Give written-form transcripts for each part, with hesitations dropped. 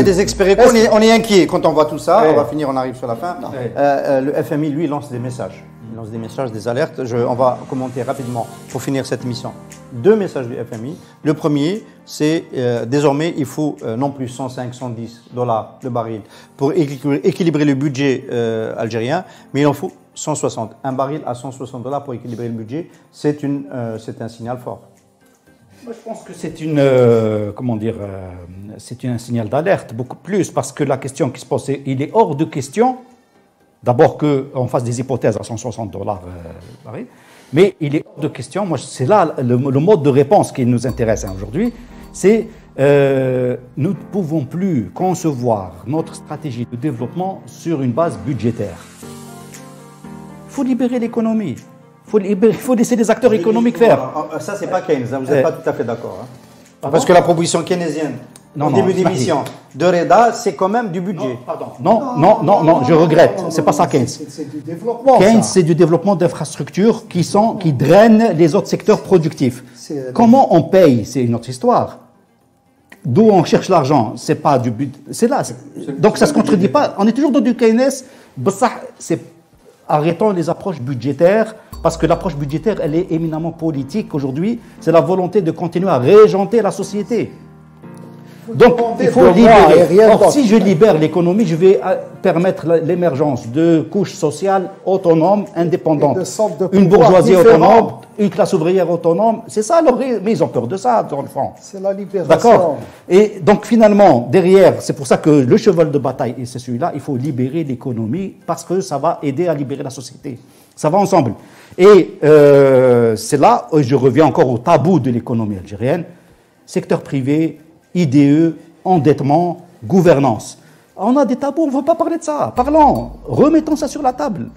des experts, on est inquiet quand on voit tout ça. On va finir, on arrive sur la fin. Le FMI, lui, lance des messages. Il lance des messages, des alertes. On va commenter rapidement pour finir cette émission. 2 messages du FMI. Le premier, c'est désormais, il faut non plus 105, 110 $, le baril pour équilibrer le budget algérien, mais il en faut 160. Un baril à 160 $ pour équilibrer le budget, c'est un signal fort. Moi, je pense que c'est c'est un signal d'alerte, beaucoup plus, parce que la question qui se pose, il est hors de question, d'abord qu'on fasse des hypothèses à 160 $, mais il est hors de question, moi, c'est là le mode de réponse qui nous intéresse aujourd'hui, c'est nous ne pouvons plus concevoir notre stratégie de développement sur une base budgétaire. Il faut libérer l'économie. Il faut laisser les acteurs économiques faire. Ça, c'est pas Keynes, vous n'êtes pas tout à fait d'accord. Hein. Parce que la proposition keynésienne, au début d'émission, de Reda, c'est quand même du budget. Non, je regrette. C'est pas ça, Keynes. C'est du développement. Keynes, c'est du développement d'infrastructures qui drainent les autres secteurs productifs. Comment on paye, c'est une autre histoire. D'où on cherche l'argent, c'est pas du but. C'est là. Donc ça se contredit pas. On est toujours dans du Keynes. Arrêtons les approches budgétaires, parce que l'approche budgétaire, elle est éminemment politique aujourd'hui. C'est la volonté de continuer à régenter la société. Donc, il faut libérer. Or, si je libère l'économie, je vais permettre l'émergence de couches sociales autonomes, indépendantes. Une bourgeoisie autonome, une classe ouvrière autonome. C'est ça, mais ils ont peur de ça, dans le fond. C'est la libération. D'accord. Et donc, finalement, derrière, c'est pour ça que le cheval de bataille, et c'est celui-là, il faut libérer l'économie, parce que ça va aider à libérer la société. Ça va ensemble. Et c'est là où je reviens encore au tabou de l'économie algérienne. Secteur privé, IDE, endettement, gouvernance. On a des tabous, on ne veut pas parler de ça. Parlons, remettons ça sur la table.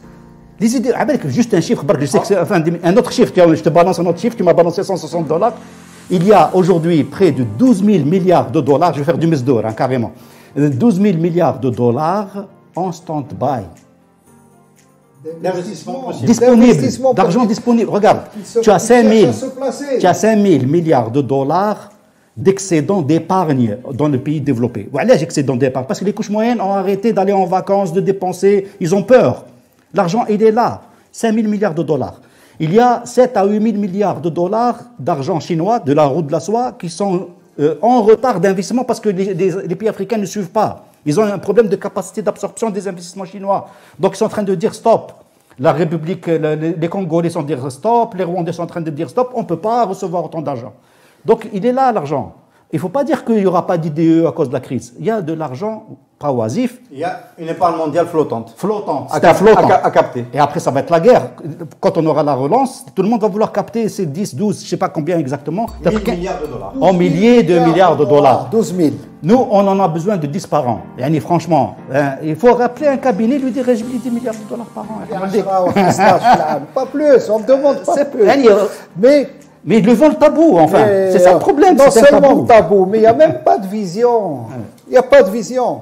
Les idées, avec juste un chiffre, je sais que c'est un autre chiffre, je te balance un autre chiffre, tu m'as balancé 160 $. Il y a aujourd'hui près de 12 000 milliards de dollars, je vais faire du mesdour, carrément, 12 000 milliards de dollars en stand-by. Disponible, d'argent disponible. Regarde, tu as 5 000 milliards de dollars d'excédent d'épargne dans le pays développé. Voilà, excédent d'épargne. Parce que les couches moyennes ont arrêté d'aller en vacances, de dépenser. Ils ont peur. L'argent, il est là. 5 000 milliards de dollars. Il y a 7 à 8 000 milliards de dollars d'argent chinois, de la route de la soie, qui sont en retard d'investissement parce que les pays africains ne suivent pas. Ils ont un problème de capacité d'absorption des investissements chinois. Donc, ils sont en train de dire stop. La République, les Congolais sont en train de dire stop, les Rwandais sont en train de dire stop, on ne peut pas recevoir autant d'argent. Donc, il est là, l'argent. Il ne faut pas dire qu'il n'y aura pas d'IDE à cause de la crise. Il y a de l'argent pas oisif. Il y a une épargne mondiale flottante. C'est un flottant. À capter. Et après, ça va être la guerre. Quand on aura la relance, tout le monde va vouloir capter ces 10, 12, je ne sais pas combien exactement. 1 000 milliards de dollars. En milliers de milliards de dollars. 12 000. Nous, on en a besoin de 10 par an. Et franchement, il faut rappeler un cabinet, lui dire, j'ai 10 milliards de dollars par an. Pas plus, on ne demande pas plus. Mais ils le veulent tabou, enfin. C'est ça le problème. Non seulement tabou, mais il n'y a même pas de vision. Il n'y a pas de vision.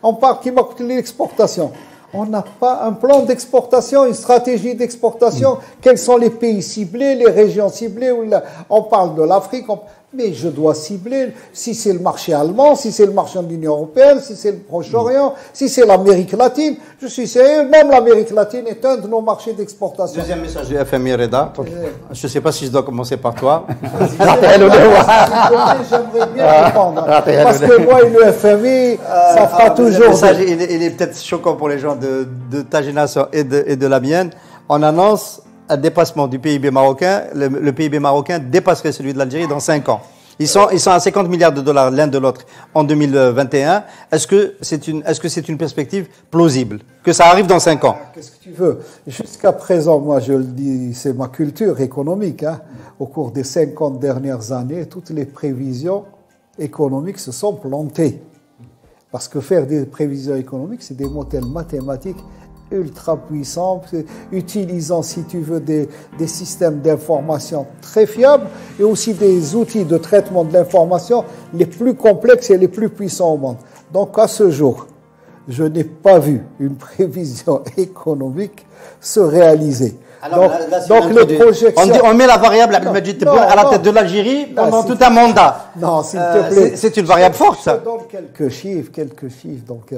On parle qui manque de l'exportation. On n'a pas un plan d'exportation, une stratégie d'exportation. Quels sont les pays ciblés, les régions ciblées? On parle de l'Afrique, mais je dois cibler si c'est le marché allemand, si c'est le marché de l'Union européenne, si c'est le Proche-Orient, si c'est l'Amérique latine. Je suis sérieux, même l'Amérique latine est un de nos marchés d'exportation. Deuxième message du FMI, Reda. Je ne sais pas si je dois commencer par toi. J'aimerais bien répondre. Parce que moi et le FMI, ça fera toujours... Le message, il est peut-être choquant pour les gens de ta génération et de la mienne. On annonce un dépassement du PIB marocain. Le PIB marocain dépasserait celui de l'Algérie dans 5 ans. Ils sont à 50 milliards de dollars l'un de l'autre en 2021. Est-ce que c'est une perspective plausible que ça arrive dans 5 ans? Qu'est-ce que tu veux? Jusqu'à présent, moi je le dis, c'est ma culture économique. Au cours des 50 dernières années, toutes les prévisions économiques se sont plantées. Parce que faire des prévisions économiques, c'est des modèles mathématiques ultra puissants, utilisant, si tu veux, des systèmes d'information très fiables et aussi des outils de traitement de l'information les plus complexes et les plus puissants au monde. Donc, à ce jour, je n'ai pas vu une prévision économique se réaliser. Alors, donc les projections... On met la variable Abdelmajid Tebboune à la tête de l'Algérie pendant tout un mandat. Non, s'il te plaît. C'est une variable forte, ça. Je donne quelques chiffres. Donc,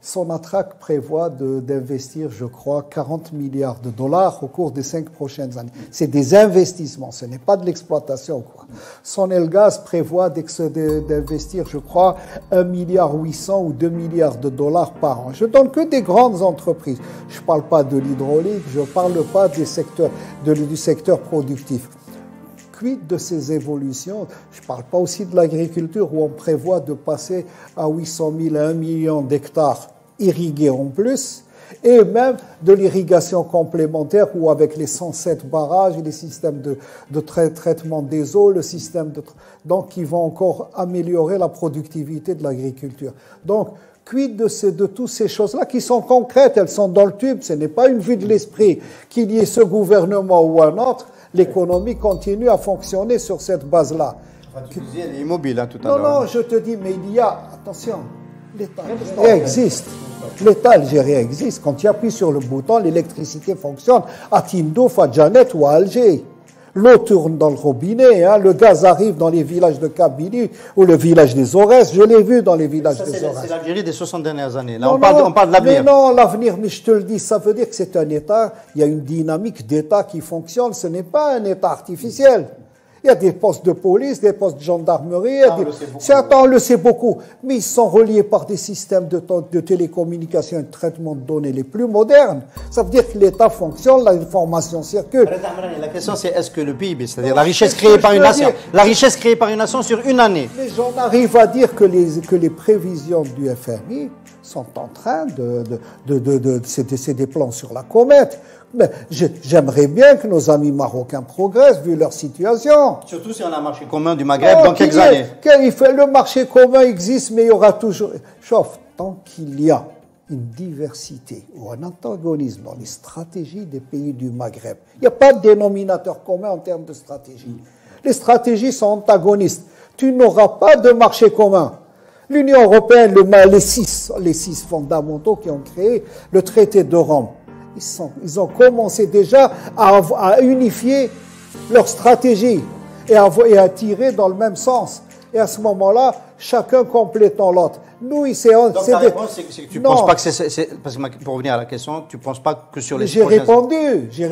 Sonatrach prévoit d'investir, je crois, 40 milliards de dollars au cours des 5 prochaines années. C'est des investissements, ce n'est pas de l'exploitation. Sonelgaz prévoit d'investir, je crois, 1,8 milliard ou 2 milliards de dollars par an. Je donne que des grandes entreprises. Je ne parle pas de l'hydraulique, je ne parle pas du secteur productif. Quid de ces évolutions? Je ne parle pas aussi de l'agriculture où on prévoit de passer à 800 000 à 1 million d'hectares irrigués en plus, et même de l'irrigation complémentaire où avec les 107 barrages et les systèmes de traitement des eaux, le système donc qui vont encore améliorer la productivité de l'agriculture. Donc, quid de toutes ces choses-là qui sont concrètes, elles sont dans le tube, ce n'est pas une vue de l'esprit qu'il y ait ce gouvernement ou un autre, l'économie continue à fonctionner sur cette base-là. Tu disais, elle est immobile tout à l'heure. Non, je te dis, mais il y a, attention, l'État algérien existe. L'État algérien existe. Quand tu appuies sur le bouton, l'électricité fonctionne à Tindouf, à Djanet ou à Alger. L'eau tourne dans le robinet, le gaz arrive dans les villages de Kabylie ou le village des Aurès. Je l'ai vu dans les villages des Aurès. C'est l'Algérie des 60 dernières années. Là, on parle de l'avenir. Mais non, l'avenir, mais je te le dis, ça veut dire que c'est un État, il y a une dynamique d'État qui fonctionne. Ce n'est pas un État artificiel. Il y a des postes de police, des postes de gendarmerie. Certains, on le sait beaucoup. Mais ils sont reliés par des systèmes de télécommunication et de traitement de données les plus modernes. Ça veut dire que l'État fonctionne, l'information circule. La question, c'est est-ce que le PIB, c'est-à-dire la richesse créée par une nation, sur une année. Mais j'en arrive à dire que les prévisions du FMI sont en train c'est des plans sur la comète. Mais j'aimerais bien que nos amis marocains progressent vu leur situation. Surtout si on a un marché commun du Maghreb dans quelques années. Le marché commun existe, mais il y aura toujours... Sauf tant qu'il y a une diversité ou un antagonisme dans les stratégies des pays du Maghreb. Il n'y a pas de dénominateur commun en termes de stratégie. Les stratégies sont antagonistes. Tu n'auras pas de marché commun. L'Union européenne, les six fondamentaux qui ont créé le traité de Rome, ils ont commencé déjà à unifier leur stratégie et à tirer dans le même sens. Et à ce moment-là, chacun complétant l'autre. Nous, donc ta réponse, c'est que tu ne penses pas que c'est... Parce que pour revenir à la question, tu ne penses pas que sur les... J'ai répondu.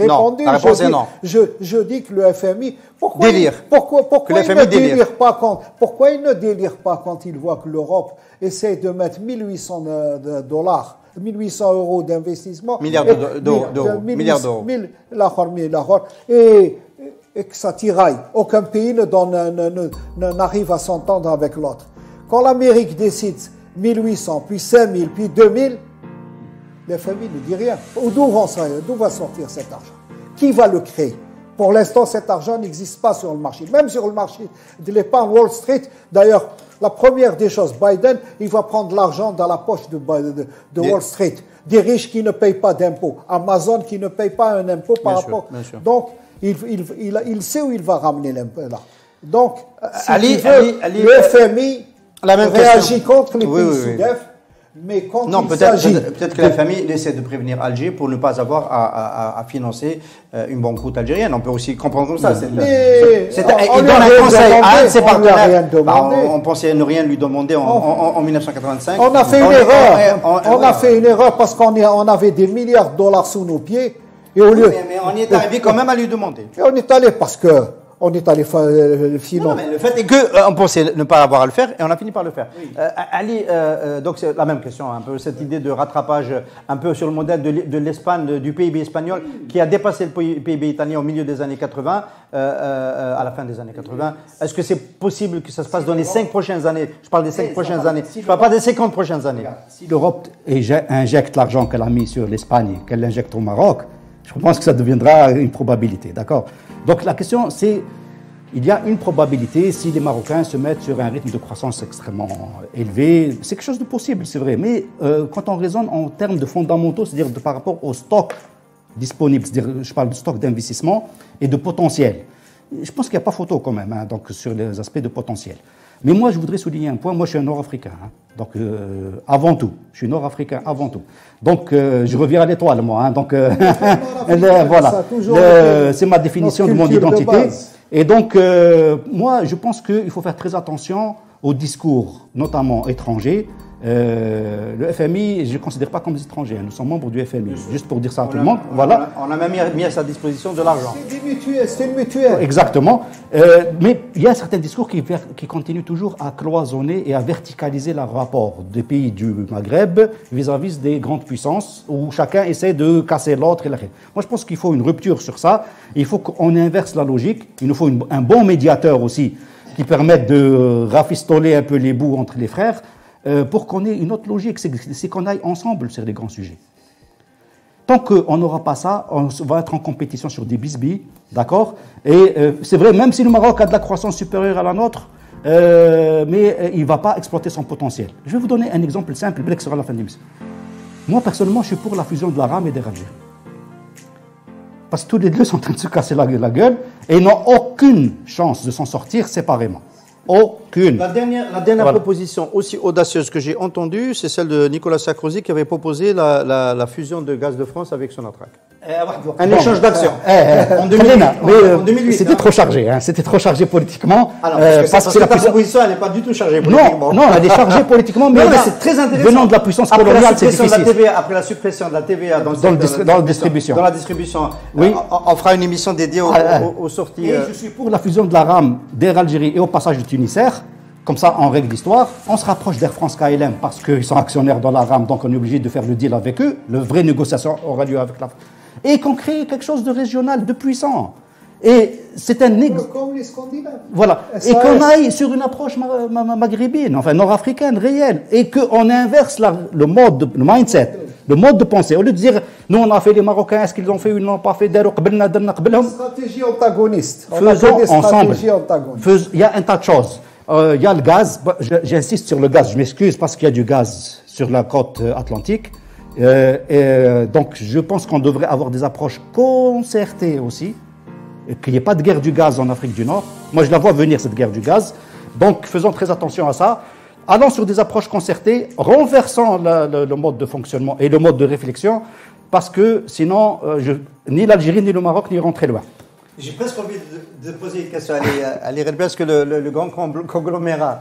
Non, ta réponse est non. Je dis que le FMI... Pourquoi il ne délire pas quand il voit que l'Europe essaie de mettre 1800 dollars, 1800 euros d'investissement... Milliards d'euros. Et que ça tiraille. Aucun pays n'arrive à s'entendre avec l'autre. Quand l'Amérique décide 1800, puis 5000, puis 2000, le FMI ne dit rien. D'où va sortir cet argent? Qui va le créer? Pour l'instant, cet argent n'existe pas sur le marché. Même sur le marché de l'épargne Wall Street, d'ailleurs, la première des choses, Biden, il va prendre l'argent dans la poche de Wall Street. Des riches qui ne payent pas d'impôts. Amazon qui ne paye pas un impôt par rapport... Donc, il sait où il va ramener l'impôt là. Donc, le FMI réagit contre les pays sud-est, mais quand peut-être que la FMI essaie de prévenir Alger pour ne pas avoir à financer une banqueroute algérienne. On peut aussi comprendre comme ça. Il donne un conseil à un de ses partenaires. On pensait ne rien lui demander en 1985. On a fait une erreur. On a fait une erreur parce qu'on avait des milliards de dollars sous nos pieds. Et au lieu, mais on y est arrivé quand même à lui demander. Et on est allé parce que on est allé sinon. Non, mais le fait est qu'on pensait ne pas avoir à le faire et on a fini par le faire. Oui. Ali, donc c'est la même question, un peu cette idée de rattrapage, un peu sur le modèle de l'Espagne, du PIB espagnol, qui a dépassé le PIB italien au milieu des années 80, à la fin des années 80. Est-ce que c'est possible que ça se passe dans les 5 prochaines années? Je parle des 5 prochaines années. Je ne parle pas des 50 prochaines années. Si l'Europe injecte l'argent qu'elle a mis sur l'Espagne, qu'elle l'injecte au Maroc, je pense que ça deviendra une probabilité, d'accord? Donc la question, c'est, il y a une probabilité si les Marocains se mettent sur un rythme de croissance extrêmement élevé, c'est quelque chose de possible, c'est vrai, mais quand on raisonne en termes de fondamentaux, c'est-à-dire par rapport au stock disponible, c'est-à-dire je parle de stock d'investissement et de potentiel, je pense qu'il n'y a pas photo quand même, donc sur les aspects de potentiel. Mais moi, je voudrais souligner un point. Moi, je suis un Nord-Africain. Hein. Donc, avant tout, je suis Nord-Africain avant tout. Donc, je reviens à l'étoile, moi. Hein. Donc, voilà. C'est ma définition de mon identité. Et donc, moi, je pense qu'il faut faire très attention aux discours, notamment étrangers. Le FMI, je ne le considère pas comme des étrangers. Nous sommes membres du FMI, juste pour dire ça à tout le monde. Voilà. On a même mis à sa disposition de l'argent. C'est une mutuelle. Exactement. Mais il y a certains discours qui continuent toujours à cloisonner et à verticaliser le rapport des pays du Maghreb vis-à-vis des grandes puissances, où chacun essaie de casser l'autre. Moi, je pense qu'il faut une rupture sur ça. Il faut qu'on inverse la logique. Il nous faut un bon médiateur aussi, qui permette de rafistoler un peu les bouts entre les frères, pour qu'on ait une autre logique, c'est qu'on aille ensemble sur les grands sujets. Tant qu'on n'aura pas ça, on va être en compétition sur des bisbilles, d'accord? Et c'est vrai, même si le Maroc a de la croissance supérieure à la nôtre, mais il ne va pas exploiter son potentiel. Je vais vous donner un exemple simple, qui sera à la fin de l'émission. Moi, personnellement, je suis pour la fusion de la RAM et d'Air Algérie. Parce que tous les deux sont en train de se casser la gueule et n'ont aucune chance de s'en sortir séparément. Aucune. La dernière proposition aussi audacieuse que j'ai entendue, c'est celle de Nicolas Sarkozy qui avait proposé la fusion de Gaz de France avec Sonatrach. Un échange d'actions. En 2008. C'était trop chargé. Hein, c'était trop chargé politiquement. Alors, parce que la proposition, elle n'est pas du tout chargée politiquement. Non, elle est chargée politiquement, mais c'est très intéressant. Venant de la puissance coloniale, c'est difficile. Après la suppression de la TVA dans la distribution. Dans la distribution. Oui. On fera une émission dédiée aux sorties. Et je suis pour la fusion de la RAM, d'Air Algérie et au passage du Tunisair. Comme ça, en règle d'histoire, on se rapproche d'Air France KLM parce qu'ils sont actionnaires dans la RAM, donc on est obligé de faire le deal avec eux. La vraie négociation aura lieu avec la France. Et qu'on crée quelque chose de régional, de puissant. Et c'est un comme les Scandinaves. Voilà. Et qu'on aille sur une approche maghrébine, enfin nord-africaine, réelle. Et qu'on inverse le mindset, le mode de pensée. Au lieu de dire, nous on a fait les Marocains, est-ce qu'ils ont fait ou ils n'ont pas fait, Stratégie antagoniste. Faisons ensemble. Il y a un tas de choses. Il y a le gaz. J'insiste sur le gaz. Je m'excuse parce qu'il y a du gaz sur la côte atlantique. Donc, je pense qu'on devrait avoir des approches concertées aussi. Qu'il n'y ait pas de guerre du gaz en Afrique du Nord. Moi, je la vois venir, cette guerre du gaz. Donc, faisons très attention à ça. Allons sur des approches concertées, renversant le mode de fonctionnement et le mode de réflexion, parce que sinon, ni l'Algérie, ni le Maroc n'iront très loin. J'ai presque envie de poser une question à l'IRLB, parce que le grand conglomérat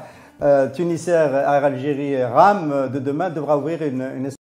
Tunisair, Algérie, RAM, de demain devra ouvrir une